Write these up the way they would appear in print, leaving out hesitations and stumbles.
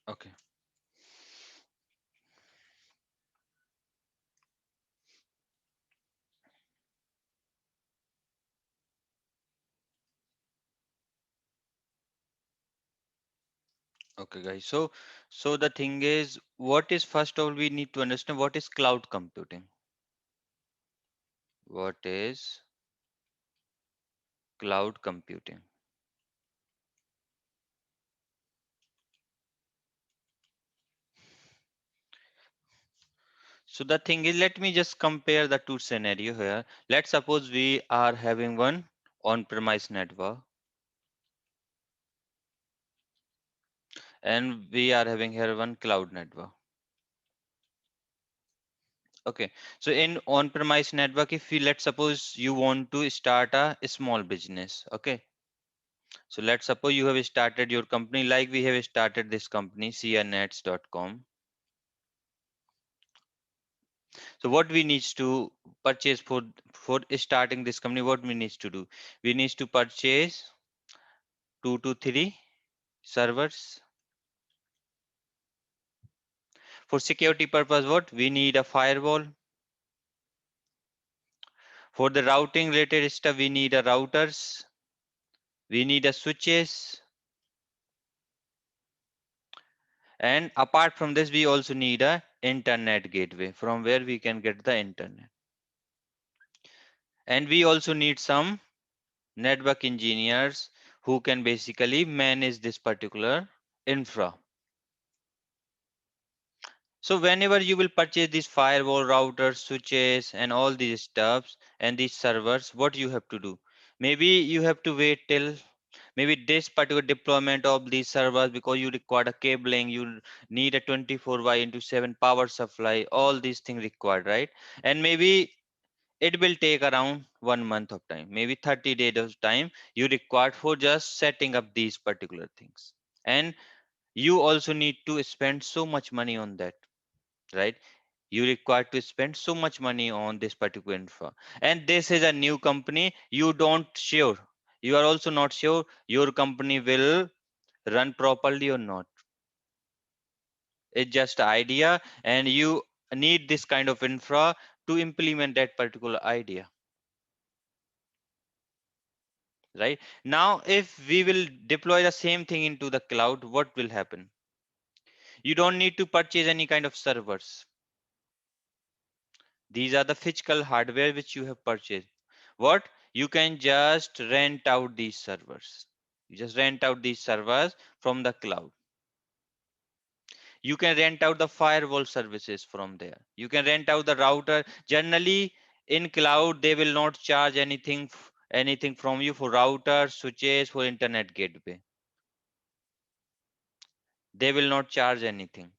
Okay. Okay, guys. So the thing is, what is first of all we need to understand what is cloud computing. What is cloud computing? So the thing is, let me just compare the two scenario here. Let's suppose we are having one on-premise network and we are having here one cloud network. Okay. So in on-premise network, if we let's suppose you want to start a small business. Okay. So let's suppose you have started your company like we have started this company, crnets.com. So what we need to purchase for starting this company, what we need to do? We need to purchase 2 to 3 servers. For security purpose, what? We need a firewall. For the routing related stuff, we need a routers. We need a switches. And apart from this, we also need a internet gateway from where we can get the internet. And we also need some network engineers who can basically manage this particular infra. So whenever you will purchase these firewall routers, switches, and all these stuffs and these servers, what you have to do? Maybe you have to wait till maybe this particular deployment of these servers because you require a cabling, you need a 24 by into 7 power supply, all these things required, right? And maybe it will take around 1 month of time, maybe 30 days of time you require for just setting up these particular things. And you also need to spend so much money on that, right? You require to spend so much money on this particular infra, and this is a new company. You don't sure, you are also not sure your company will run properly or not. It's just idea, and you need this kind of infra to implement that particular idea, right? Now if we will deploy the same thing into the cloud, what will happen? You don't need to purchase any kind of servers. These are the physical hardware which you have purchased. What? You can just rent out these servers. You just rent out these servers from the cloud. You can rent out the firewall services from there. You can rent out the router. Generally, in cloud, they will not charge anything from you for router, switches, for internet gateway. They will not charge anything.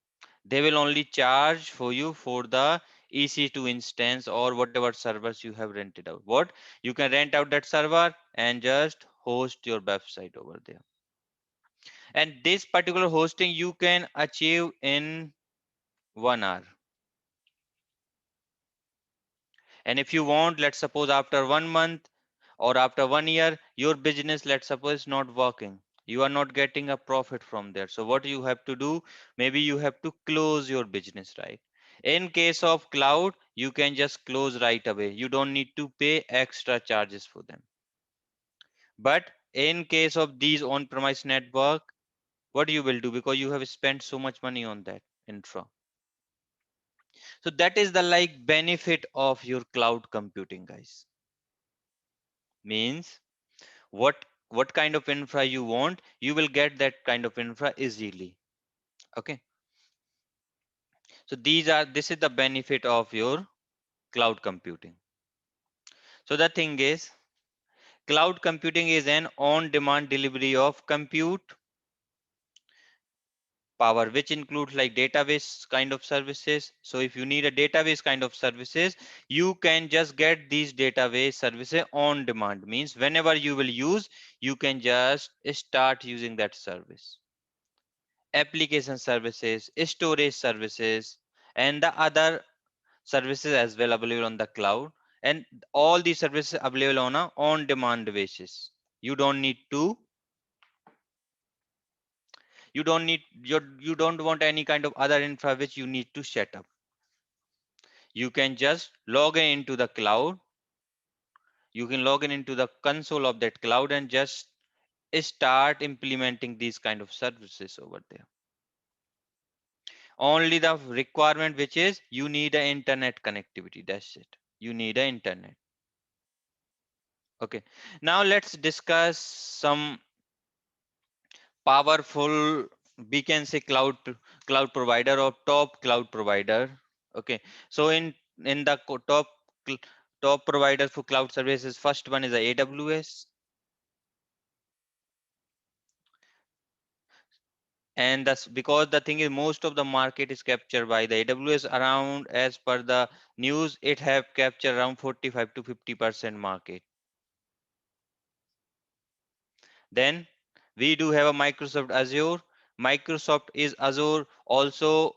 They will only charge for you for the EC2 instance or whatever servers you have rented out. What? You can rent out that server and just host your website over there. And this particular hosting you can achieve in 1 hour. And if you want, let's suppose after 1 month or after 1 year, your business, let's suppose, is not working. You are not getting a profit from there. So what you have to do, maybe you have to close your business, right? In case of cloud, you can just close right away. You don't need to pay extra charges for them. But in case of these on-premise network, what you will do because you have spent so much money on that infra. So that is the like benefit of your cloud computing, guys. Means what kind of infra you want, you will get that kind of infra easily. Okay. So this is the benefit of your cloud computing. So the thing is, cloud computing is an on demand delivery of compute power, which includes like database kind of services. So if you need a database kind of services, you can just get these database services on demand. Means whenever you will use, you can just start using that service. Application services, storage services, and the other services as well available on the cloud. And all these services available on a on-demand basis. You don't need to You don't want any kind of other infra which you need to set up. You can just log in into the cloud. You can log in into the console of that cloud and just start implementing these kind of services over there. Only the requirement which is you need an internet connectivity. That's it. You need an internet. Okay. Now let's discuss some powerful, we can say cloud provider or top cloud provider. Okay. So in the top provider for cloud services, first one is the AWS. And that's because the thing is most of the market is captured by the AWS. Around, as per the news, it have captured around 45 to 50% market. Then we do have a Microsoft Azure. Microsoft is Azure also.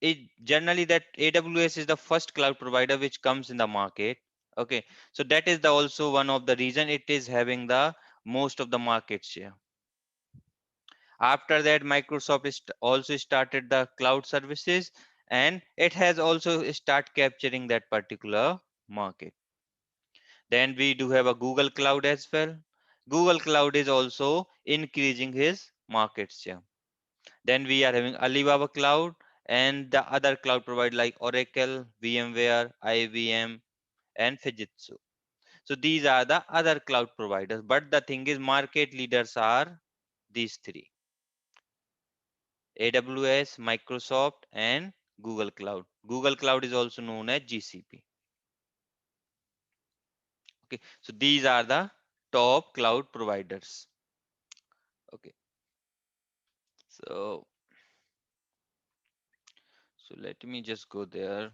It generally that AWS is the first cloud provider which comes in the market. Okay, so that is the also one of the reason it is having the most of the market share. After that, Microsoft also started the cloud services, and it has also start capturing that particular market. Then we do have a Google Cloud as well. Google Cloud is also increasing his market share. Then we are having Alibaba Cloud and the other cloud provider like Oracle, VMware, IBM, and Fujitsu. So these are the other cloud providers. But the thing is, market leaders are these three: AWS, Microsoft, and Google Cloud. Google Cloud is also known as GCP. Okay, so these are the top cloud providers. Okay, so let me just go there.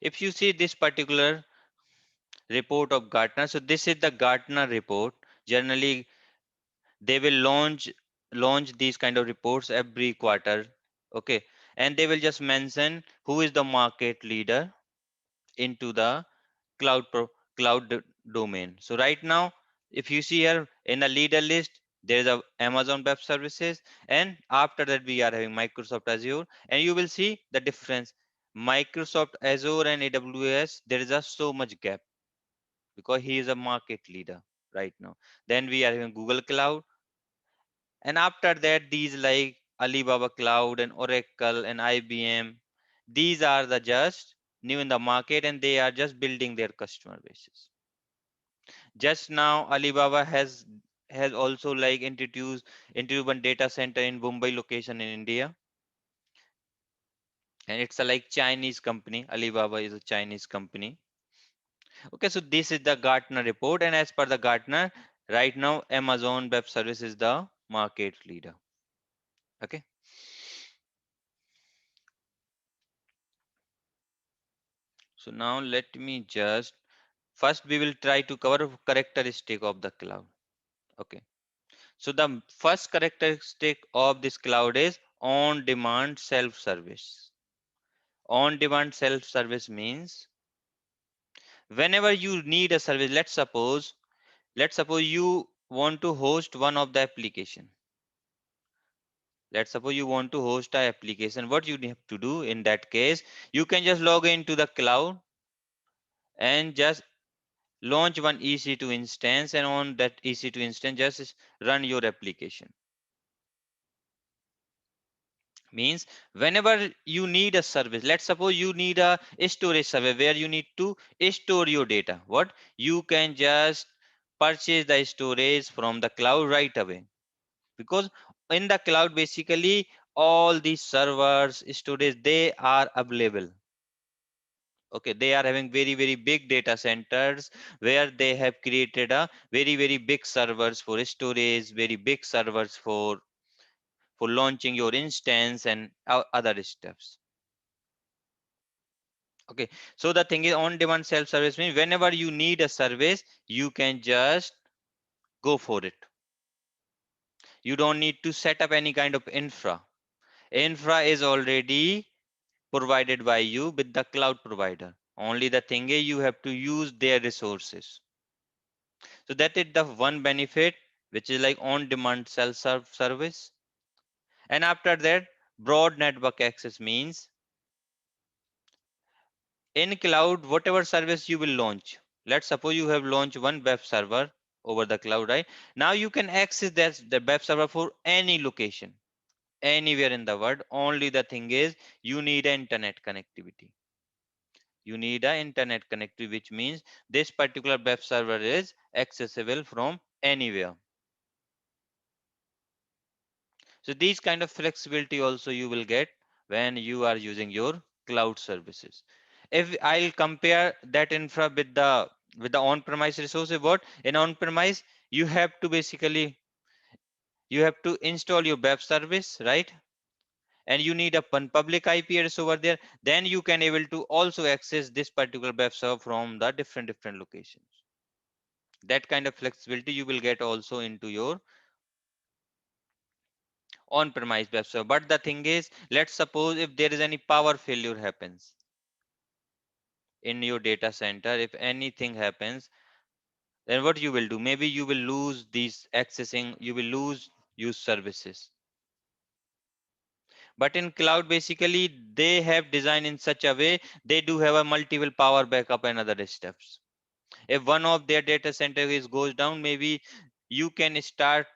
If you see this particular report of Gartner, so this is the Gartner report. Generally, they will launch these kind of reports every quarter. Okay, and they will just mention who is the market leader into the cloud domain. So right now, if you see here in the leader list, there is a Amazon Web Services, and after that we are having Microsoft Azure, and you will see the difference. Microsoft Azure and AWS, there is a so much gap because he is a market leader right now. Then we are having Google Cloud, and after that these like Alibaba Cloud and Oracle and IBM, these are the just new in the market and they are just building their customer bases. Just now Alibaba has also like introduced one data center in Mumbai location in India, and it's a like Chinese company. Alibaba is a Chinese company. Okay, so this is the Gartner report, and as per the Gartner, right now Amazon Web Service is the market leader. Okay, so now let me just first we will try to cover characteristic of the cloud. Okay, so the first characteristic of this cloud is on demand self service. On demand self service means whenever you need a service, let's suppose you want to host one of the application. Let's suppose you want to host a application. What you have to do in that case, you can just log into the cloud and just launch one EC2 instance, and on that EC2 instance just run your application. Means whenever you need a service, let's suppose you need a storage service where you need to store your data. What you can just purchase the storage from the cloud right away, because in the cloud basically all these servers storage they are available. Okay, they are having very big data centers where they have created a very big servers for storage, very big servers for launching your instance and other steps. Okay, so the thing is on demand self service means whenever you need a service you can just go for it. You don't need to set up any kind of infra is already provided by you with the cloud provider. Only the thing is you have to use their resources. So that is the one benefit. which is like on demand self-serve service. And after that, broad network access means in cloud, whatever service you will launch. Let's suppose you have launched one web server over the cloud, right? Now you can access that the web server for any location, anywhere in the world. Only the thing is you need an internet connectivity. You need an internet connectivity, which means this particular web server is accessible from anywhere. So these kind of flexibility also you will get when you are using your cloud services. If I'll compare that infra with the on-premise resources, what in on-premise you have to basically you have to install your web service, right? And you need a public IP address over there. Then you can able to also access this particular web server from the different locations. That kind of flexibility you will get also into your on-premise web server. But the thing is, let's suppose if there is any power failure happens in your data center, if anything happens, then what you will do? Maybe you will lose these accessing, you will lose use services. But in cloud, basically, they have designed in such a way they do have a multiple power backup and other steps. If one of their data center is goes down, maybe you can start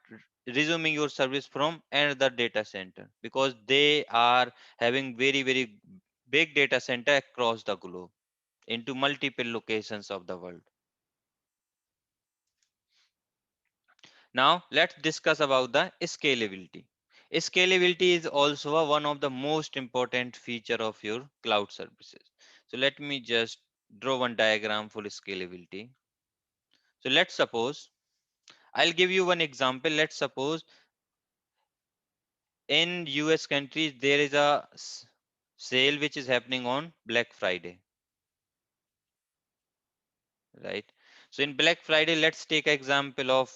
resuming your service from another data center because they are having very big data center across the globe into multiple locations of the world. Now let's discuss about the scalability. Scalability is also one of the most important feature of your cloud services. So let me just draw one diagram for scalability. So let's suppose I'll give you one example. Let's suppose in US countries there is a sale which is happening on Black Friday, right? So in Black Friday, let's take example of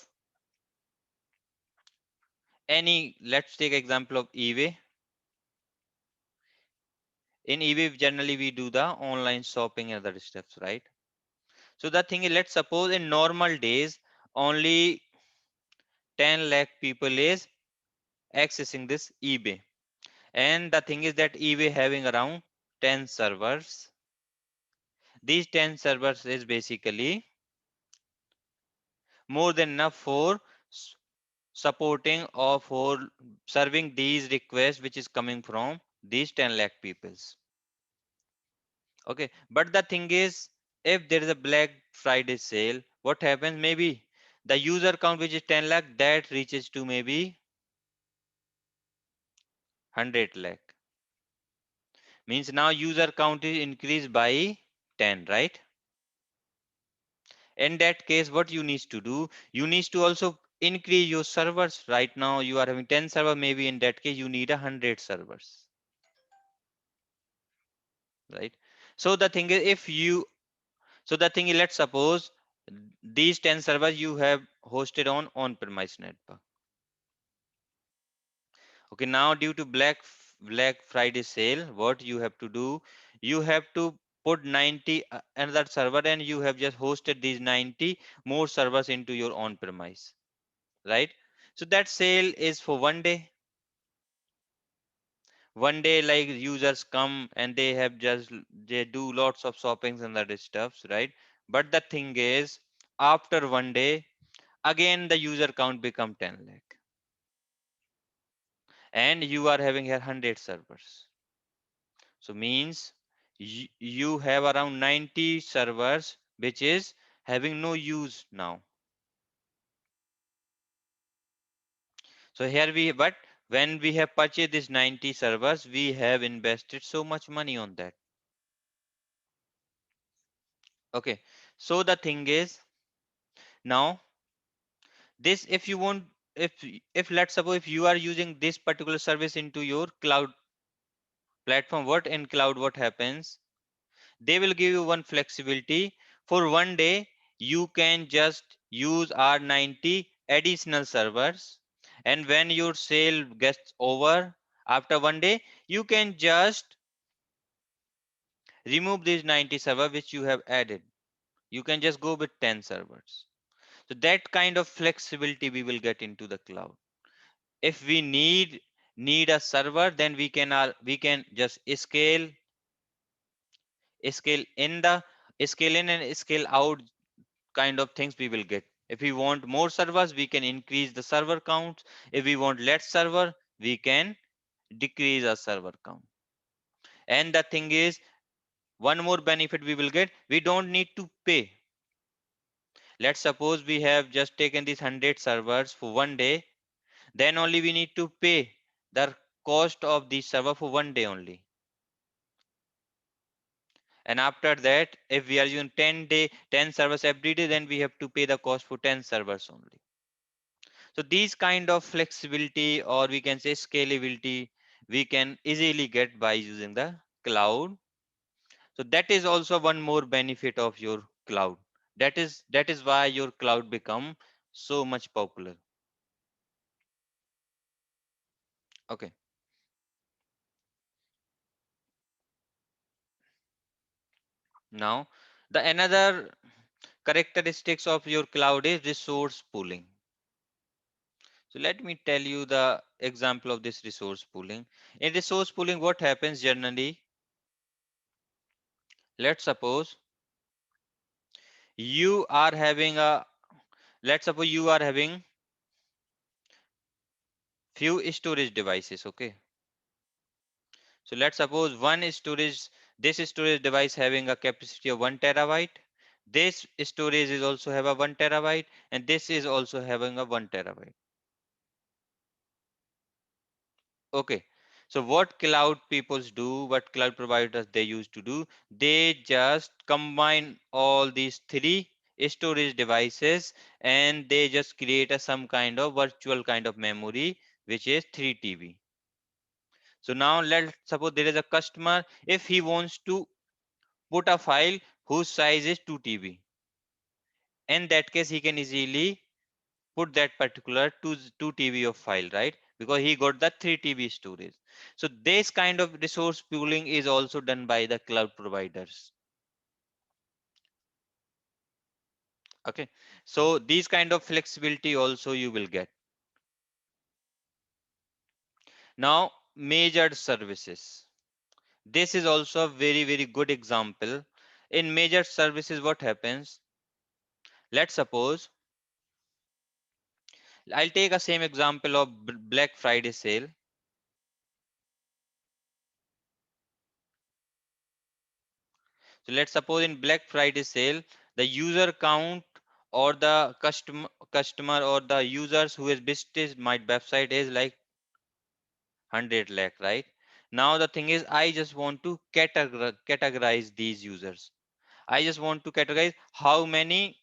let's take example of eBay. In eBay, generally we do the online shopping and other stuffs, right? So the thing is, let's suppose in normal days, only 10 lakh people is accessing this eBay. And the thing is that eBay having around 10 servers. These 10 servers is basically more than enough for supporting or for serving these requests which is coming from these 10 lakh peoples. Okay, but the thing is, if there is a Black Friday sale, what happens? Maybe the user count which is 10 lakh that reaches to maybe 100 lakh. Means now user count is increased by 10, right? In that case, what you need to do, you need to also increase your servers. Right now you are having 10 server, maybe in that case you need 100 servers, right? So the thing is, if you so the thing is, let's suppose these 10 servers you have hosted on on-premise network. Okay, now due to Black Friday sale, what you have to do, you have to put 90 another server, and you have just hosted these 90 more servers into your on-premise, right? So that sale is for one day. One day, like users come and they have just they do lots of shoppings and other stuffs, right? But the thing is, after one day, again the user count become 10 lakh, and you are having here 100 servers. So means you have around 90 servers which is having no use now. So here but when we have purchased this 90 servers, we have invested so much money on that. Okay. So the thing is, now this, if you want, if if let's suppose if you are using this particular service into your cloud platform, what in cloud what happens, they will give you one flexibility. For one day you can just use R90 additional servers, and when your sale gets over after one day, you can just remove these 90 server which you have added. You can just go with 10 servers. So that kind of flexibility we will get into the cloud. If we need a server, then we can just scale in and scale out kind of things we will get. If we want more servers, we can increase the server count. If we want less server, we can decrease our server count. And the thing is, one more benefit we will get, we don't need to pay. Let's suppose we have just taken these 100 servers for one day, then only we need to pay the cost of the server for one day only. And after that, if we are using 10 servers every day, then we have to pay the cost for 10 servers only. So these kind of flexibility, or we can say scalability, we can easily get by using the cloud. So that is also one more benefit of your cloud. That is why your cloud become so much popular. Okay. Now, the another characteristics of your cloud is resource pooling. So let me tell you the example of this resource pooling. In resource pooling, what happens generally? Let's suppose you are having a let's suppose you are having few storage devices. Okay. So let's suppose this storage device having a capacity of 1 terabyte. This storage is also have a 1 terabyte, and this is also having a 1 terabyte. Okay. So what cloud peoples do, what cloud providers they used to do, they just combine all these three storage devices, and they just create a some kind of virtual kind of memory, which is 3 TB. So now let's suppose there is a customer, if he wants to put a file whose size is 2 TB. In that case, he can easily put that particular 2 TB of file, right? Because he got the 3 TB storage. So this kind of resource pooling is also done by the cloud providers. Okay. So these kind of flexibility also you will get. Now, major services. This is also a very, very good example. In major services, what happens? Let's suppose I'll take a same example of Black Friday sale. So let's suppose in Black Friday sale, the user count or the customer or the users who has visited my website is like 100 lakh, right? Now the thing is, I just want to categorize these users. I just want to categorize how many,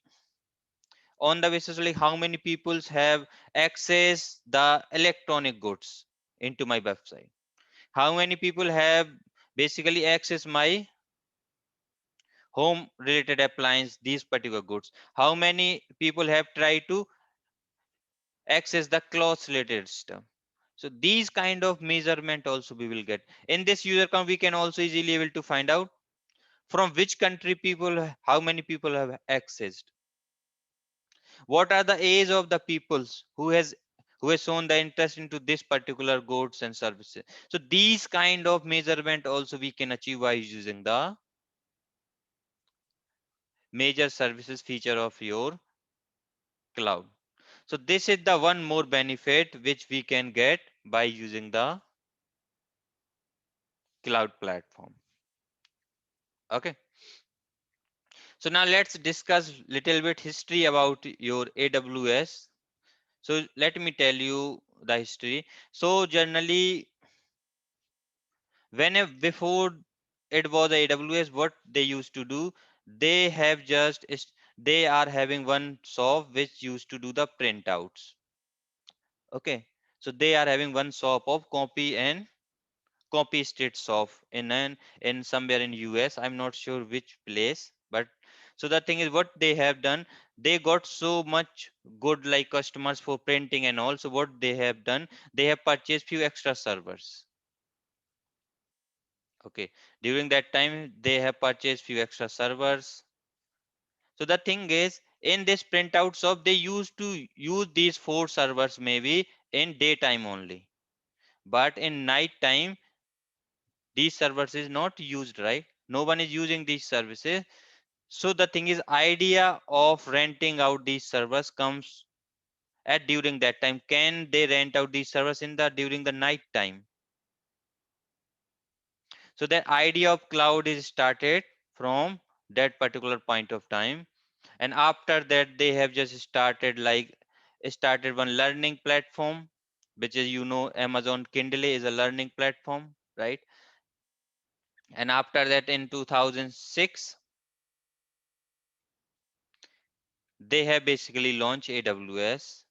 on the basis like how many people have access the electronic goods into my website. How many people have basically access my home related appliance, these particular goods. How many people have tried to access the clothes related stuff. So these kind of measurement also we will get in this user count. We can also easily able to find out from which country people, how many people have accessed, what are the age of the peoples who has shown the interest into this particular goods and services. So these kind of measurement also we can achieve by using the major services feature of your cloud. So this is the one more benefit which we can get by using the cloud platform. Okay. So now let's discuss little bit history about your AWS. So let me tell you the history. So generally, when before it was AWS, what they used to do, they have they are having one shop which used to do the printouts. Okay. So they are having one shop of copy and copy states of in somewhere in US. I'm not sure which place, but so the thing is what they have done, they got so much good like customers for printing and also what they have done, they have purchased few extra servers. Okay, during that time they have purchased few extra servers. So the thing is, In this printout shop, they used to use these 4 servers maybe in daytime only, but in night time these servers is not used, right? No one is using these services. So the thing is, idea of renting out these servers comes at during that time. Can they rent out these servers in the during the night time? So the idea of cloud is started from that particular point of time. And after that they have just started one learning platform, which is, Amazon Kindle is a learning platform, right? And after that in 2006 they have basically launched AWS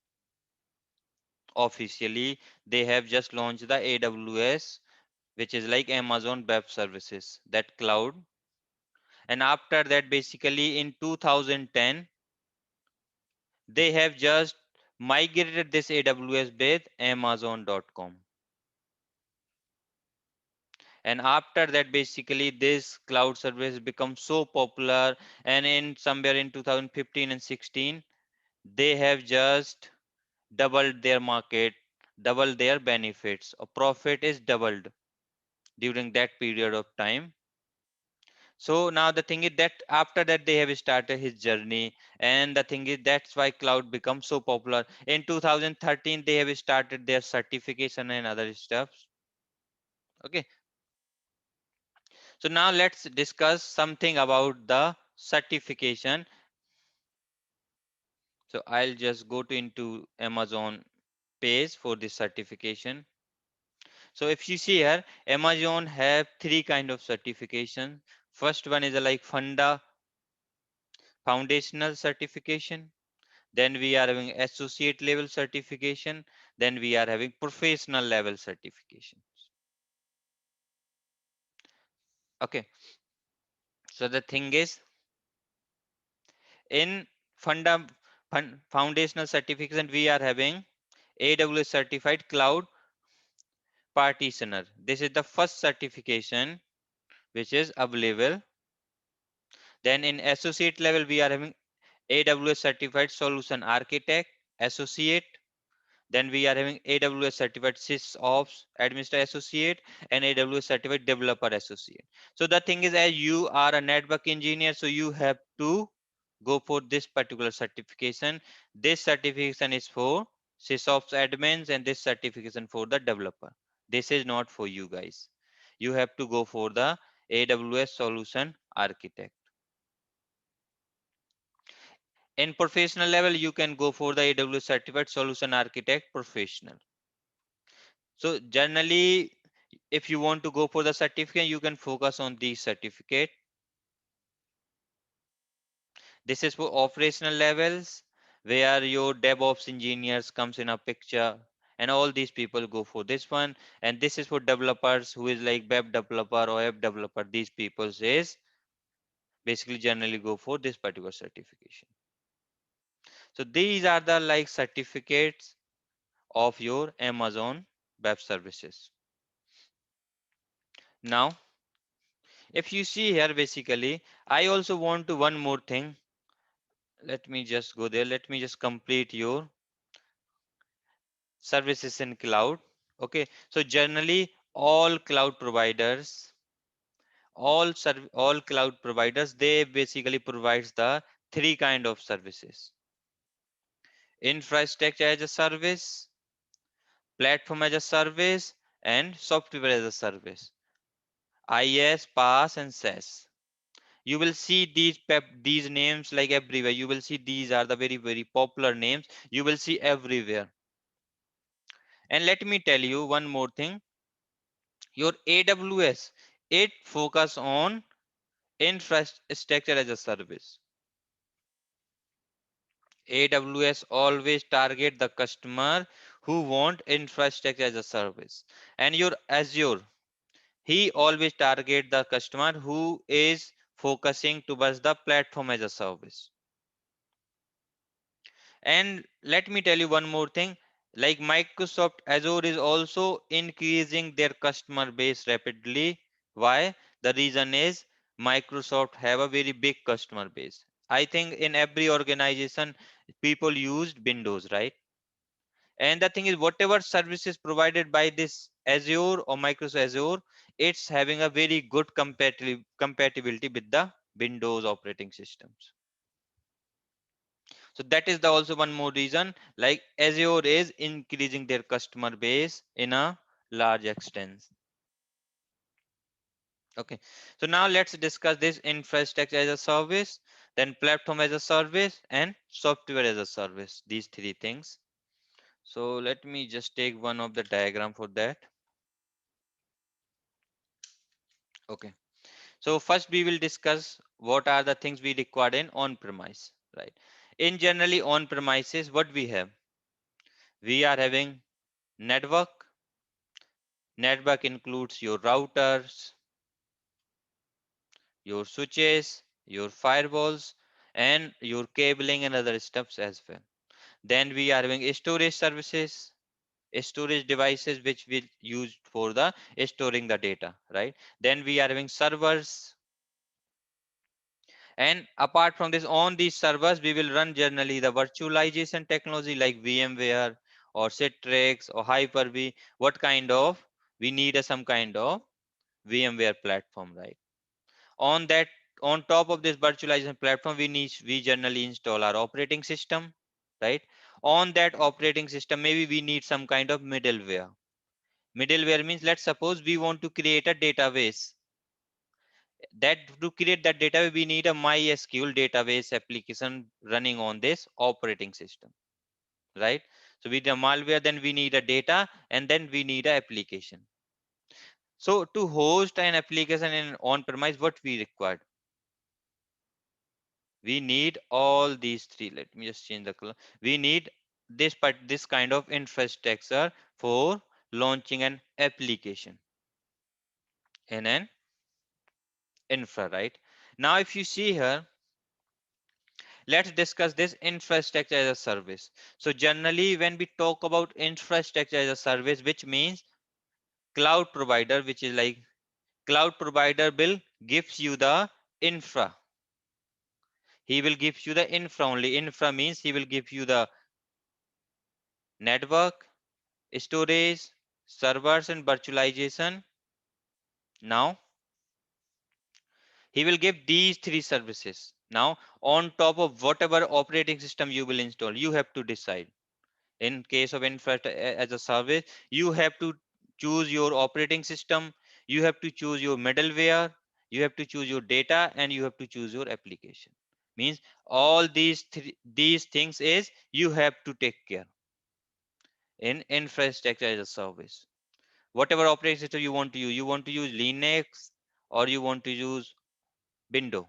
officially. They have just launched the AWS, which is like Amazon Web Services, that cloud. And after that, basically in 2010, they have just migrated this AWS with Amazon.com. And after that, basically this cloud service becomes so popular. And in somewhere in 2015 and 16, they have just doubled their market, doubled their benefits. A profit is doubled during that period of time. So now the thing is that after that they have started his journey, and the thing is that's why cloud becomes so popular. In 2013 they have started their certification and other stuff. Okay, so now let's discuss something about the certification. So I'll just go to into Amazon page for this certification. So if you see here, Amazon have three kind of certification. First one is a like foundational certification. Then we are having associate level certification. Then we are having professional level certification. Okay. So the thing is, in funda foundational certification, we are having AWS certified cloud partitioner. This is the first certification which is available. Then in associate level, we are having AWS certified solution architect, associate. Then we are having AWS certified SysOps administrator associate and AWS certified developer associate. So the thing is, as you are a network engineer, so you have to go for this particular certification. This certification is for SysOps admins and this certification for the developer. This is not for you guys. You have to go for the AWS solution architect. In professional level, you can go for the AWS certified solution architect professional. So generally, if you want to go for the certificate, you can focus on the certificate. This is for operational levels where your DevOps engineers comes in a picture, and all these people go for this one. And this is for developers who is like web developer or app developer. These people is basically generally go for this particular certification. So these are the like certificates of your Amazon Web Services. Now, if you see here, basically, I also want to one more thing. Let me just go there. Let me just complete your services in cloud. Okay. So generally, all cloud providers, they basically provides the three kind of services: infrastructure as a service, platform as a service, and software as a service. IaaS, PaaS, and SaaS. You will see these names like everywhere. You will see these are the very, very popular names. You will see everywhere. And let me tell you one more thing. Your AWS, it focus on infrastructure as a service. AWS always target the customer who want infrastructure as a service. And your Azure, he always target the customer who is focusing towards the platform as a service. And let me tell you one more thing, like Microsoft Azure is also increasing their customer base rapidly. Why? The reason is Microsoft have a very big customer base. I think in every organization people used Windows, right? And the thing is, whatever services provided by this Azure or Microsoft Azure, it's having a very good compatibility with the Windows operating systems. So that is the also one more reason, like Azure is increasing their customer base in a large extent. Okay, so now let's discuss this infrastructure as a service, then platform as a service, and software as a service. These three things. So let me just take one of the diagram for that. Okay. So first we will discuss what are the things we require in on-premise, right? In generally on-premises, what we have? We are having network. Network includes your routers, your switches, your firewalls, and your cabling and other stuffs as well. Then we are having storage services, storage devices which we use for the storing the data, right? Then we are having servers, and apart from this, on these servers we will run generally the virtualization technology like VMware or Citrix or Hyper-V. What kind of, we need some kind of VMware platform, right? On that, on top of this virtualization platform, we generally install our operating system, right? On that operating system, maybe we need some kind of middleware. Middleware means, let's suppose we want to create a database. That to create that database, we need a MySQL database application running on this operating system, right? So with the malware, then we need a data, and then we need a application. So to host an application in on-premise, what we require? We need all these three. Let me just change the color. We need this kind of infrastructure for launching an application in an infra, right? Now if you see here, let's discuss this infrastructure as a service. So generally when we talk about infrastructure as a service, which means cloud provider, which is like cloud provider will gives you the infra. He will give you the infra only. Infra means he will give you the network, storage, servers, and virtualization. Now he will give these three services. Now on top of whatever operating system you will install, you have to decide. In case of infrastructure as a service, you have to choose your operating system, you have to choose your middleware, you have to choose your data, and you have to choose your application. Means all these things is you have to take care in infrastructure as a service. Whatever operating system you want to use Linux or you want to use Windows.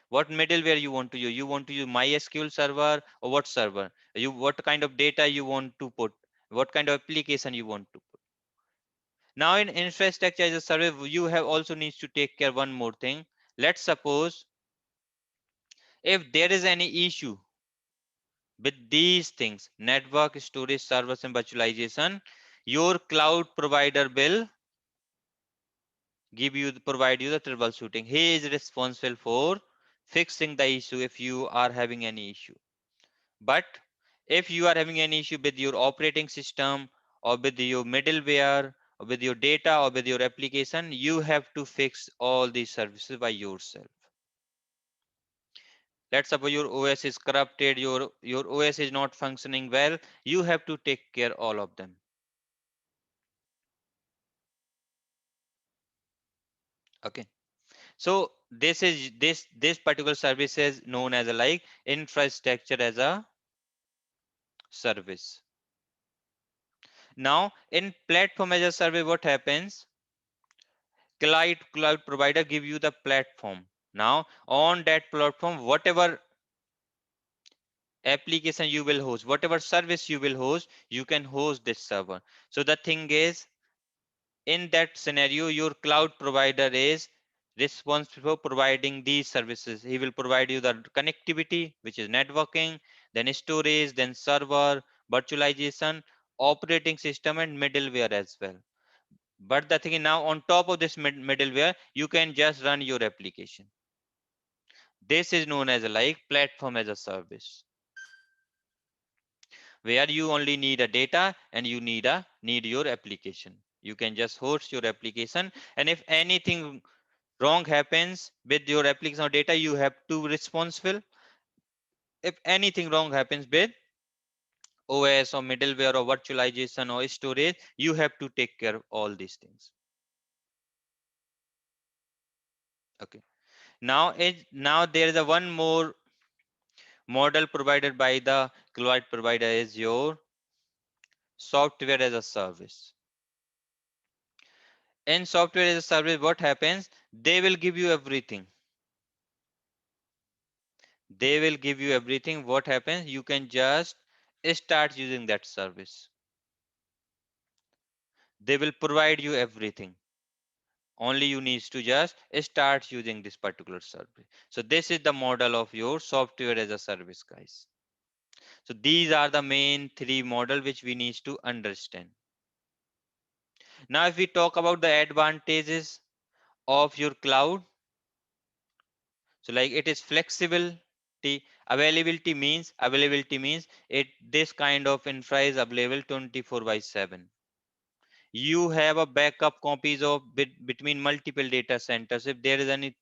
What middleware you want to use? You want to use MySQL server or what server? You what kind of data you want to put? What kind of application you want to put? Now in infrastructure as a service, you have also needs to take care one more thing. Let's suppose if there is any issue with these things, network, storage, servers, and virtualization, your cloud provider will provide you the troubleshooting. He is responsible for fixing the issue if you are having any issue. But if you are having any issue with your operating system or with your middleware or with your data or with your application, you have to fix all these services by yourself. Let's suppose your OS is corrupted, your OS is not functioning well, you have to take care all of them. Okay. So this particular service is known as a like infrastructure as a service. Now in platform as a service, what happens? Cloud provider give you the platform. Now on that platform, whatever application you will host, whatever service you will host, you can host this server. So the thing is, in that scenario, your cloud provider is responsible for providing these services. He will provide you the connectivity, which is networking, then storage, then server, virtualization, operating system, and middleware as well. But the thing is, now on top of this middleware, you can just run your application. This is known as like platform as a service, where you only need a data and you need your application. You can just host your application, and if anything wrong happens with your application or data, you have to responsible. If anything wrong happens with OS or middleware or virtualization or storage, you have to take care of all these things. Okay. Now there is a one more model provided by the cloud provider is your software as a service. In software as a service, what happens? They will give you everything. They will give you everything. What happens? You can just start using that service. They will provide you everything. Only you need to just start using this particular service. So this is the model of your software as a service, guys. So these are the main three model which we need to understand. Now if we talk about the advantages of your cloud, so like it is flexibility. Availability means it this kind of infra is available 24 by 7. You have a backup copies of between multiple data centers. If there is any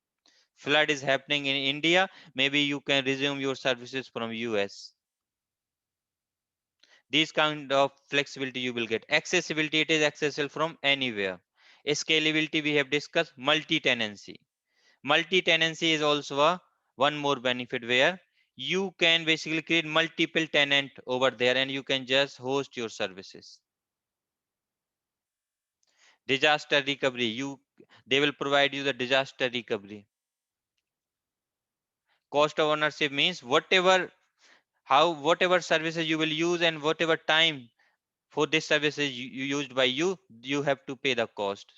flood is happening in India, maybe you can resume your services from US. These kind of flexibility you will get. Accessibility, it is accessible from anywhere. Scalability, we have discussed. Multi-tenancy. Multi-tenancy is also a one more benefit, where you can basically create multiple tenant over there and you can just host your services. Disaster recovery, they will provide you the disaster recovery. Cost of ownership means whatever services you will use and whatever time for this services you used by you have to pay the cost.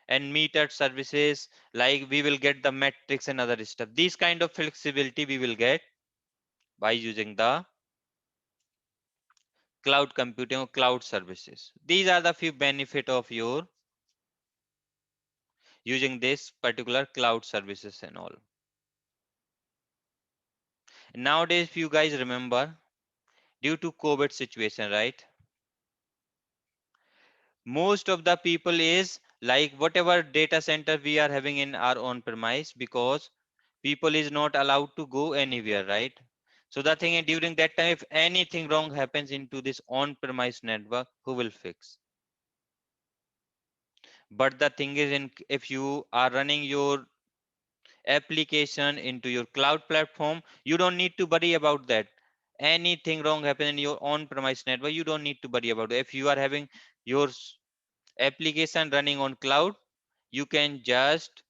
And metered services, like we will get the metrics and other stuff. These kind of flexibility we will get by using the cloud computing or cloud services. These are the few benefit of your using this particular cloud services and all. Nowadays, if you guys remember, due to COVID situation, right? Most of the people is like whatever data center we are having in our own premise, because people is not allowed to go anywhere, right? So the thing is, during that time, if anything wrong happens into this on premise network, who will fix? But the thing is, if you are running your application into your cloud platform, you don't need to worry about that. Anything wrong happen in your on premise network, you don't need to worry about it. If you are having your application running on cloud, you can just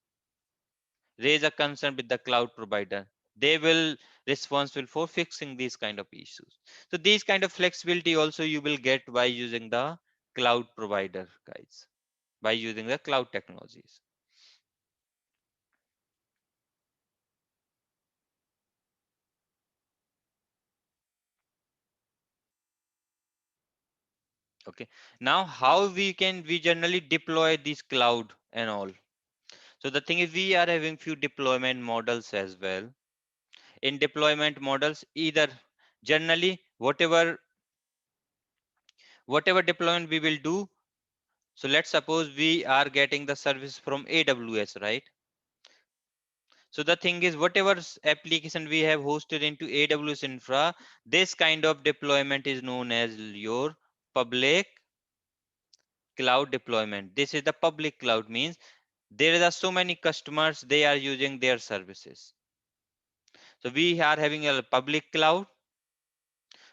raise a concern with the cloud provider. They will responsible for fixing these kind of issues. So these kind of flexibility also you will get by using the cloud provider, guys, by using the cloud technologies. Okay. Now how we generally deploy this cloud and all. So the thing is, we are having few deployment models as well. In deployment models, either generally whatever deployment we will do. So let's suppose we are getting the service from AWS, right? So the thing is, whatever application we have hosted into AWS infra, this kind of deployment is known as your public cloud deployment. This is the public cloud, means there are so many customers, they are using their services. So we are having a public cloud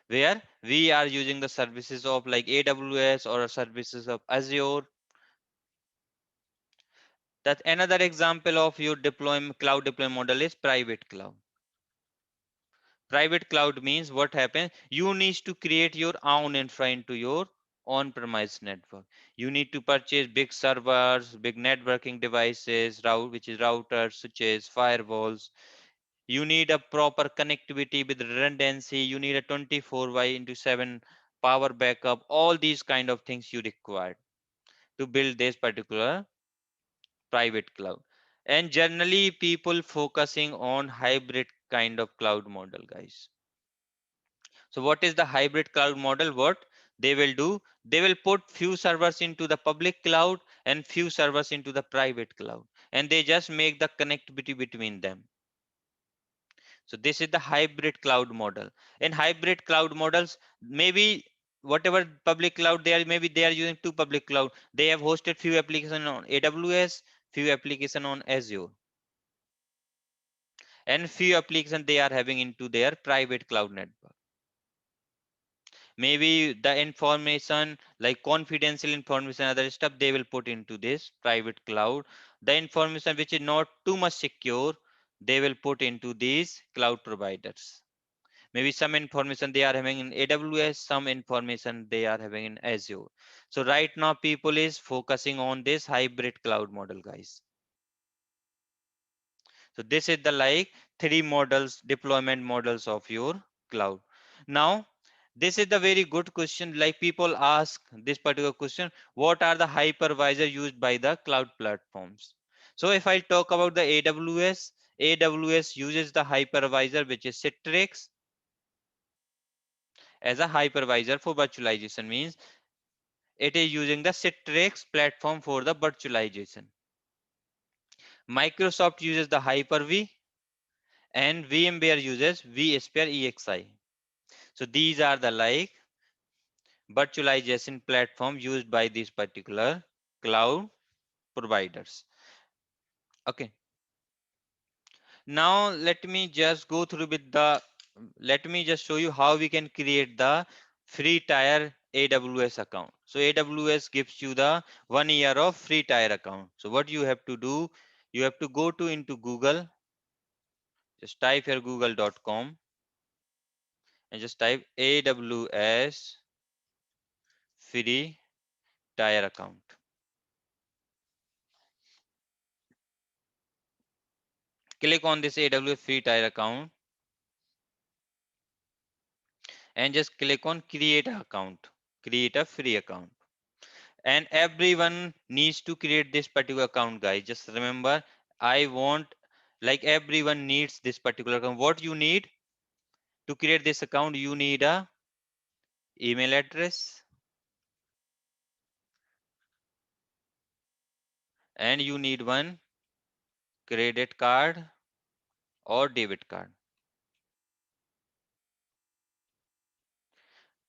where we are using the services of like AWS or services of Azure. That another example of your deployment cloud deployment model is private cloud. Private cloud means what happens? You need to create your own infra into your on-premise network. You need to purchase big servers, big networking devices, which is routers, switches, firewalls. You need a proper connectivity with redundancy. You need a 24 by into 7 power backup. All these kind of things you require to build this particular private cloud. And generally people focusing on hybrid kind of cloud model, guys. So what is the hybrid cloud model? What they will do, they will put few servers into the public cloud and few servers into the private cloud, and they just make the connectivity between them. So this is the hybrid cloud model. In hybrid cloud models, maybe whatever public cloud they are, maybe they are using two public cloud. They have hosted few applications on AWS, few application on Azure, and few applications they are having into their private cloud network. Maybe the information like confidential information, other stuff they will put into this private cloud. The information which is not too much secure, they will put into these cloud providers. Maybe some information they are having in AWS, some information they are having in Azure. So right now people is focusing on this hybrid cloud model, guys. So this is the like three models, deployment models of your cloud. Now, this is the very good question. Like people ask this particular question, what are the hypervisor used by the cloud platforms? So if I talk about the AWS, AWS uses the hypervisor which is Citrix as a hypervisor for virtualization, means it is using the Citrix platform for the virtualization. Microsoft uses the Hyper-V and VMware uses vSphere EXI. So these are the like virtualization platform used by these particular cloud providers. Okay. Now let me just go through with the, let me just show you how we can create the free tier AWS account. So AWS gives you the 1 year of free tier account. So what you have to do, you have to go to into Google, just type here google.com and just type AWS free tier account. Click on this AWS free tier account and just click on create account, create a free account. And everyone needs to create this particular account, guys. Just remember, I want, like everyone needs this particular account. What you need to create this account, you need a email address and you need one credit card or debit card.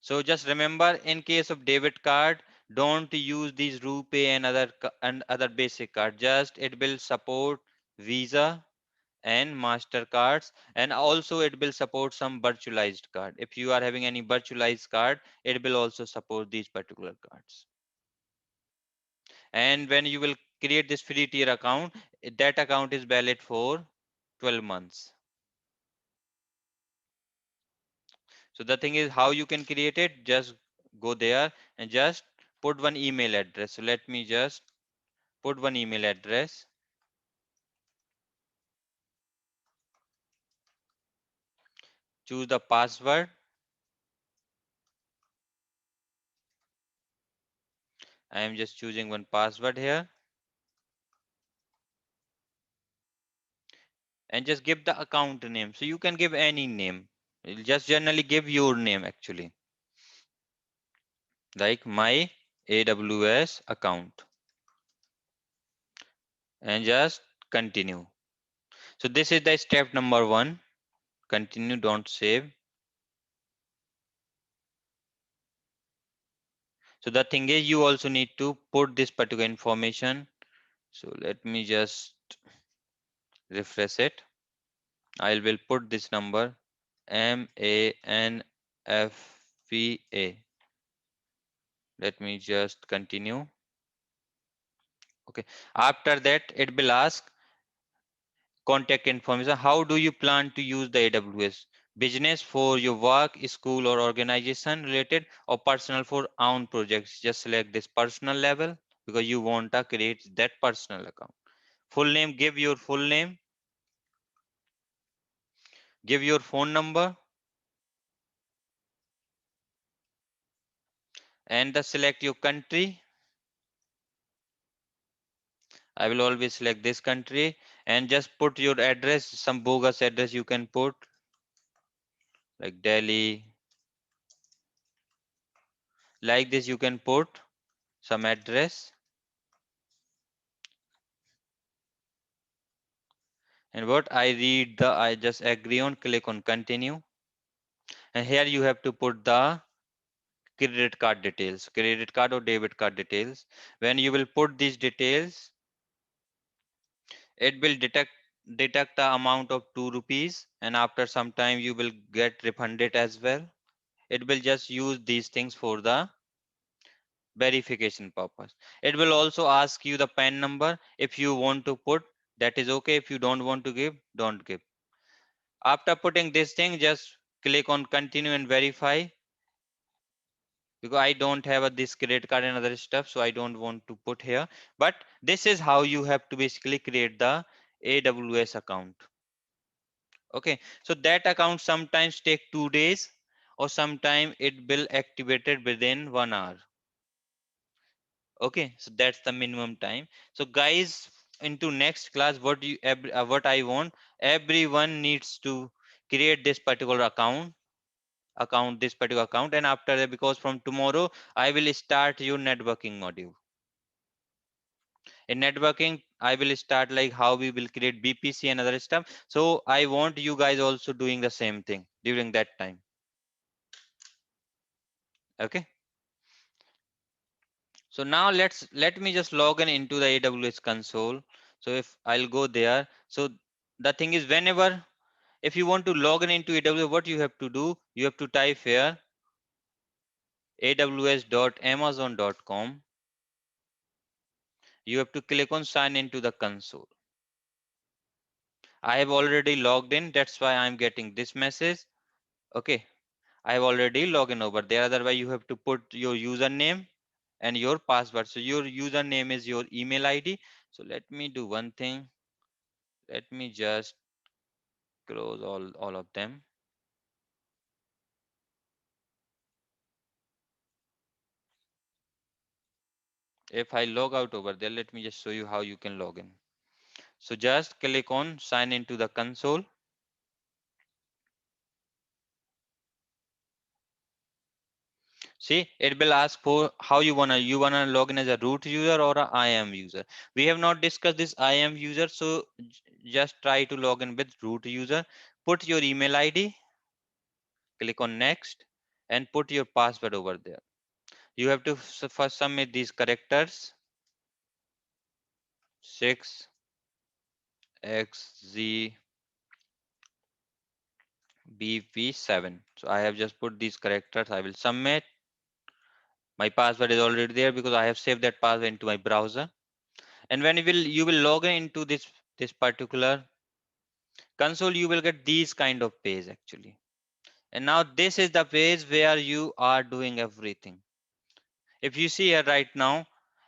So just remember, in case of debit card, don't use these RuPay and other basic card. Just it will support Visa and Mastercards, and also it will support some virtualized card. If you are having any virtualized card, it will also support these particular cards. And when you will create this free tier account, that account is valid for 12 months. So the thing is how you can create it, just go there and just put one email address. So let me just put one email address, choose the password. I am just choosing one password here and just give the account name. So you can give any name. You'll just generally give your name actually, like my AWS account, and just continue. So this is the step number one. Continue, don't save. So the thing is you also need to put this particular information. So let me just refresh it. I will put this number MANFVA. Let me just continue. Okay. After that, it will ask contact information. How do you plan to use the AWS? Business for your work, school or organization related, or personal for own projects? Just select this personal level because you want to create that personal account. Full name, give your full name, give your phone number, and the select your country. I will always select this country and just put your address, some bogus address you can put, like Delhi. Like this you can put some address. And what I read the, I just agree on, click on continue. And here you have to put the credit card details, credit card or debit card details. When you will put these details, it will detect the amount of 2 rupees, and after some time you will get refunded as well. It will just use these things for the verification purpose. It will also ask you the PAN number. If you want to put, that is okay. If you don't want to give, don't give. After putting this thing, just click on continue and verify, because I don't have this credit card and other stuff, so I don't want to put here. But this is how you have to basically create the AWS account. Okay, so that account sometimes take 2 days, or sometime it will activated within 1 hour. Okay, so that's the minimum time. So guys, into next class, what I want, everyone needs to create this particular account this particular account. And after that, because from tomorrow I will start your networking module. In networking I will start like how we will create BPC and other stuff. So I want you guys also doing the same thing during that time. Okay, so now let me just log in into the AWS console. So if I'll go there, so the thing is, whenever, if you want to log in into AWS, what you have to do, you have to type here aws.amazon.com. You have to click on sign into the console. I have already logged in, that's why I'm getting this message. Okay, I have already logged in over there. Otherwise you have to put your username and your password. So your username is your email ID. So let me do one thing. Let me just close all of them. If I log out over there, let me just show you how you can log in. So just click on sign into the console. See, it will ask for how you wanna log in as a root user or a IAM user. We have not discussed this IAM user, so just try to log in with root user. Put your email ID, click on next, and put your password over there. You have to first submit these characters, 6xzbv7. So I have just put these characters. I will submit. My password is already there because I have saved that password into my browser. And when you will log in into this particular console, you will get these kind of page actually. And now this is the page where you are doing everything. If you see here right now,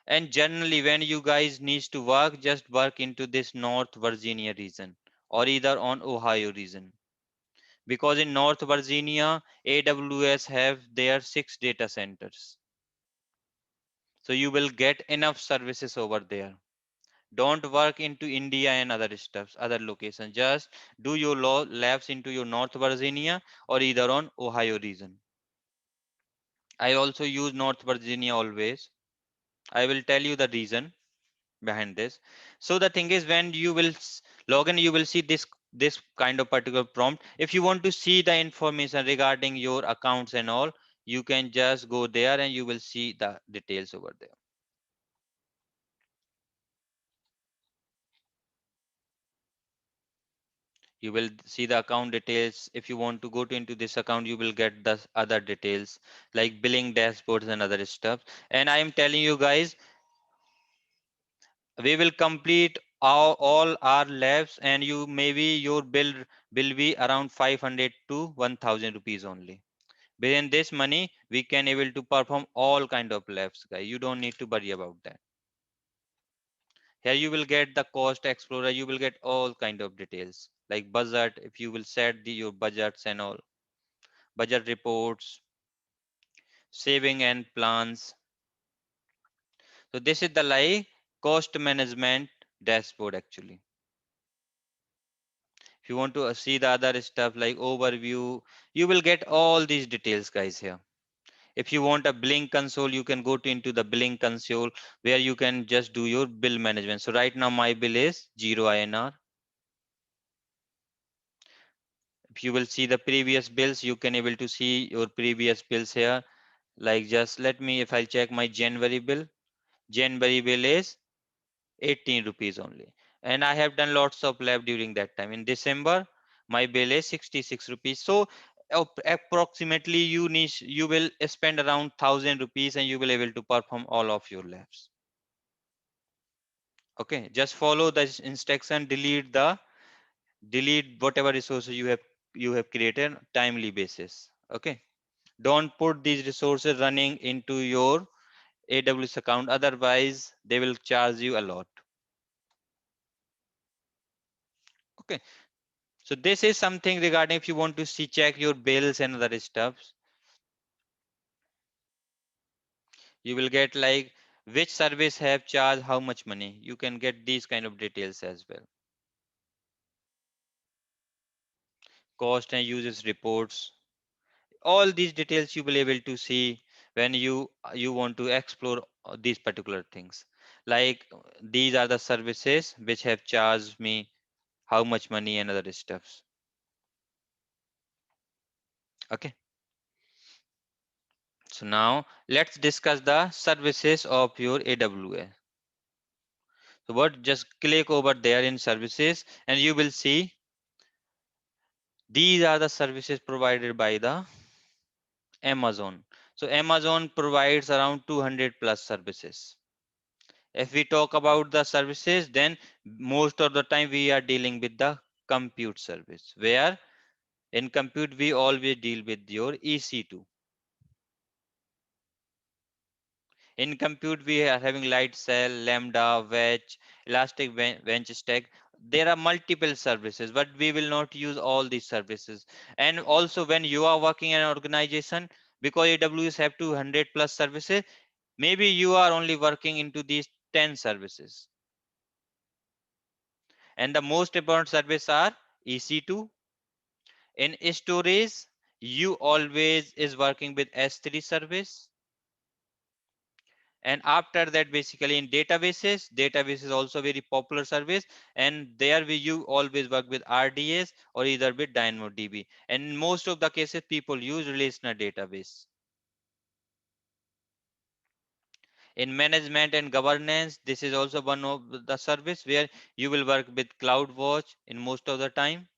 and generally when you guys needs to work, just work into this North Virginia region or either on Ohio region, because in North Virginia AWS have their 6 data centers, so you will get enough services over there. Don't work into India and other stuffs, other locations. Just do your labs into your North Virginia or either on Ohio region. I also use North Virginia always. I will tell you the reason behind this. So the thing is, when you will log in, you will see this kind of particular prompt. If you want to see the information regarding your accounts and all, you can just go there and you will see the details over there. You will see the account details. If you want to go to into this account, you will get the other details like billing dashboards and other stuff. And I am telling you guys, we will complete all our labs, and you maybe your bill will be around 500 to 1000 rupees only. Within this money we can able to perform all kind of labs, guys. You don't need to worry about that. Here you will get the cost explorer. You will get all kind of details like budget, if you will set your budgets and all, budget reports, saving and plans. So this is the like cost management dashboard actually. If you want to see the other stuff like overview, you will get all these details guys here. If you want a billing console, you can go to into the billing console where you can just do your bill management. So right now my bill is 0 INR. If you will see the previous bills, you can able to see your previous bills here. Like just let me, if I check my January bill, January bill is 18 rupees only. And I have done lots of lab during that time. In December, my bill is 66 rupees. So approximately you will spend around 1000 rupees and you will able to perform all of your labs. Okay, just follow the instruction, delete whatever resources you have created timely basis. Okay, don't put these resources running into your AWS account, otherwise they will charge you a lot. Okay, so this is something regarding if you want to see check your bills and other stuffs. You will get like which service have charged how much money. You can get these kind of details as well. Cost and uses reports. All these details you will able to see when you want to explore these particular things. Like these are the services which have charged me how much money and other stuffs. Okay. So now let's discuss the services of your AWS. So what, just click over there in services and you will see these are the services provided by the Amazon. So Amazon provides around 200 plus services. If we talk about the services, then most of the time we are dealing with the compute service, where in compute we always deal with your EC2. In compute, we are having Lightcell, Lambda, Wedge, Elastic Bench Stack. There are multiple services, but we will not use all these services. And also, when you are working in an organization, because AWS have 200 plus services, maybe you are only working into these 10 services. And the most important service are EC2. In storage, you always is working with S3 service. And after that, basically in database is also very popular service, and there you always work with RDS or either with DynamoDB, and in most of the cases people use relational database. In management and governance, this is also one of the service where you will work with CloudWatch in most of the time.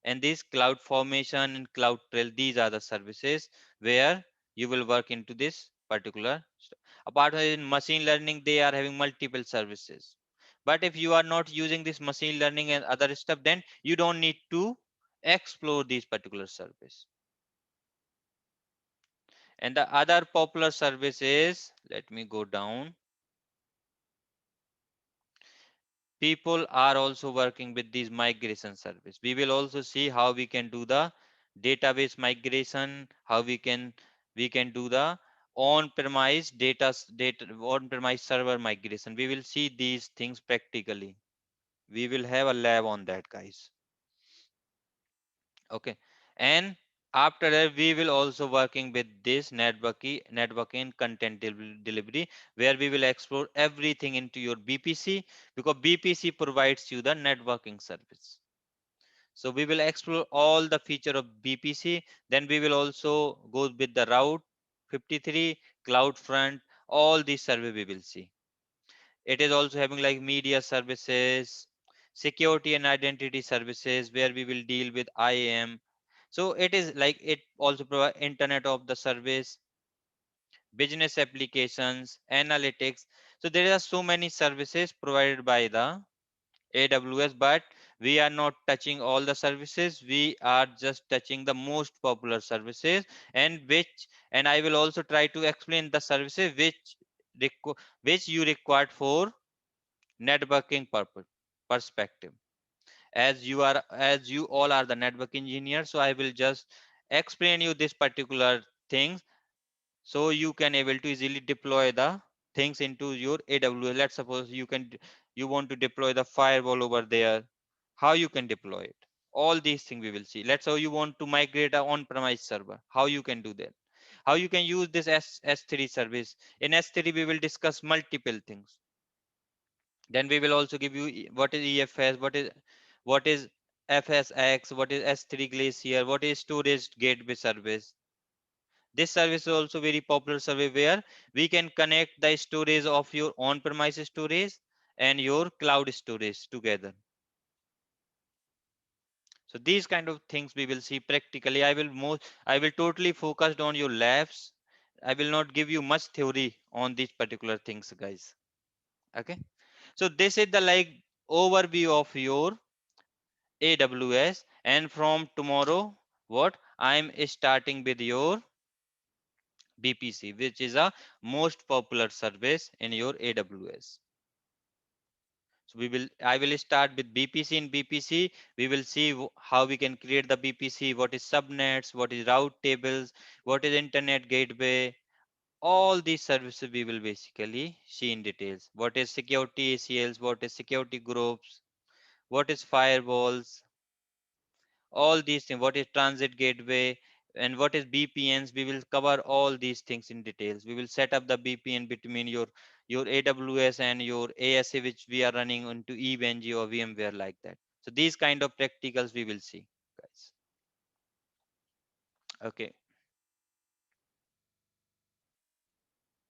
And this cloud formation and cloud trail, these are the services where you will work into this particular apart from in machine learning, they are having multiple services. But if you are not using this machine learning and other stuff, then you don't need to explore these particular service. And the other popular service is, let me go down, people are also working with these migration service. We will also see how we can do the database migration, how we can do the on-premise server migration. We will see these things practically. We will have a lab on that, guys. Okay. And after that, we will also working with this networking content delivery, where we will explore everything into your BPC, because BPC provides you the networking service. So we will explore all the feature of BPC. Then we will also go with the route 53, CloudFront, all these survey we will see. It is also having like media services, security and identity services, where we will deal with IAM. So it is like it also provide internet of the service, business applications, analytics. So there are so many services provided by the AWS, but we are not touching all the services. We are just touching the most popular services, and I will also try to explain the services which you required for networking purpose perspective. As you all are the network engineers, so I will just explain you this particular things so you can able to easily deploy the things into your AWS. Let's suppose you want to deploy the firewall over there, how you can deploy it. All these things we will see. Let's say you want to migrate a on-premise server, how you can do that, how you can use this S3 service. In S3 we will discuss multiple things. Then we will also give you what is EFS, what is FSX, what is S3 Glacier, what is storage gateway service. This service is also very popular service where we can connect the storage of your on-premise storage and your cloud storage together. So these kind of things we will see practically. I will totally focused on your labs. I will not give you much theory on these particular things, guys. Okay. So this is the like overview of your AWS. And from tomorrow, what I'm starting with your BPC, which is a most popular service in your AWS. So I will start with BPC. In BPC, we will see how we can create the BPC, what is subnets, what is route tables, what is internet gateway. All these services we will basically see in details. What is security ACLs, what is security groups, what is firewalls, all these things, what is transit gateway, and what is BPNs. We will cover all these things in details. We will set up the BPN between your AWS and your ASA, which we are running into EVNG or VMware, like that. So these kind of practicals we will see, guys. Okay.